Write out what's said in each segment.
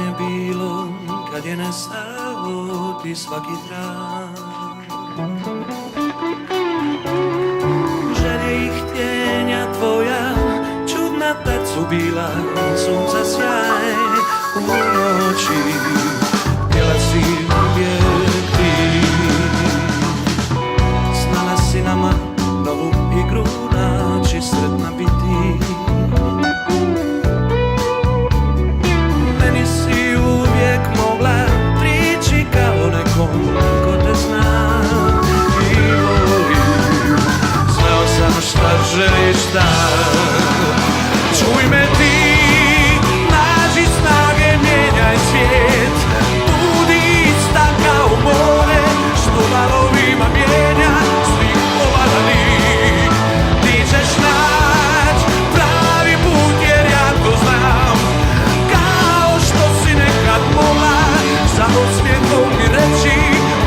je bilo kad je nestao ti svaki trag. Želje i htjenja tvoja čudna tad su bila, sunca sjaj u noći, htjela si uvijek ti. Znala si nama novu igru naći, sretna biti. Meni si uvijek mogla prići kao nekom ko te zna i voli. Znao sam šta želiš da čuj me ti, nađi snage, mijenjaj svijet. Budi ista kao more što valovima mijenja svih ovalanih. Ti ćeš naći pravi put jer ja to znam, kao što si nekad mogla za osmijekom mi reći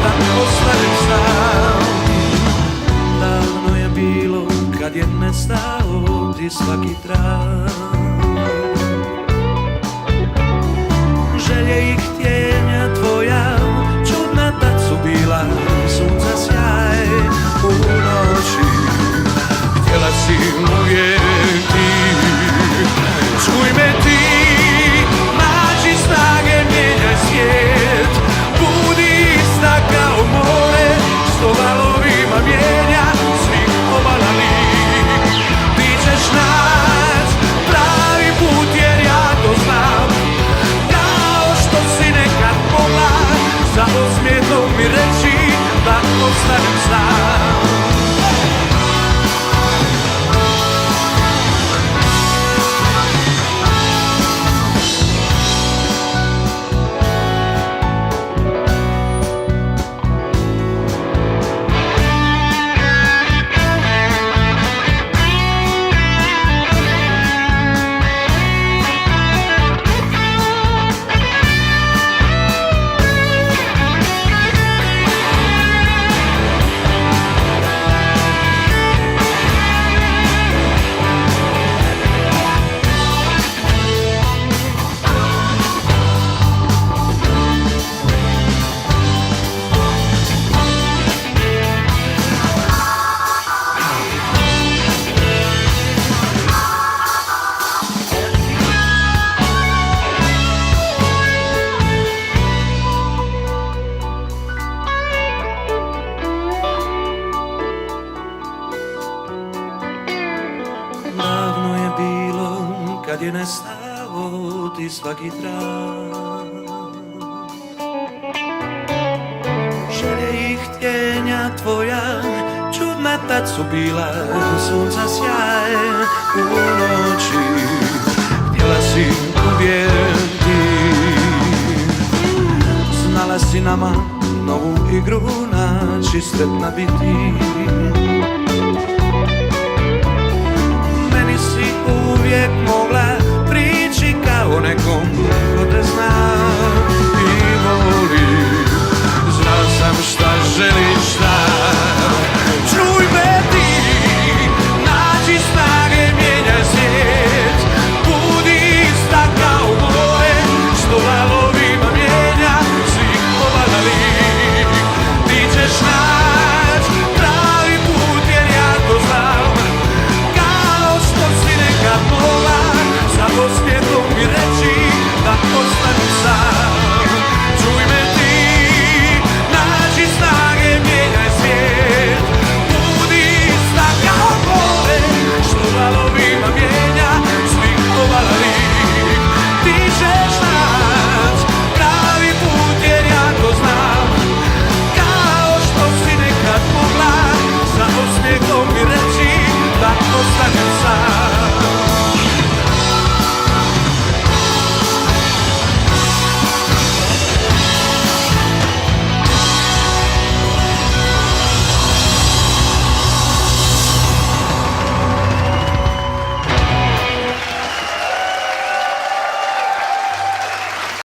da ostanem sam. Davno je bilo kad je nestao ti svaki trag. Želje i htjenja tvoja čudna tad su bila, sunca sjaj u noći, htjela si uvijek ti. Čuj me ti, nađi snage, mijenjaj svijet. Budi ista kao more što valovima mijenja svih obalanih. Ti ćeš naći pravi put jer ja to znam, kao što si nekad mogla za osmijetom mi reći da ostanem sam. Davno je bilo kad je nestao ti svaki trag. Želje i htjenja tvoja čudna tad su bila, sunca sjaj u noći, htjela si uvijek ti. Znala si nama novu igru naći, sretna biti. Meni si uvijek mogla prići kao nekom ko te zna i voli. Znao sam šta želiš da čuj me ti, nađi snage, mijenjaj svijet. Budi ista kao more što valovima mijenja svih obalanih. Ti ćeš naći pravi put jer ja to znam, kao što si nekad mogla za osmijetom mi reći da ostanem sam.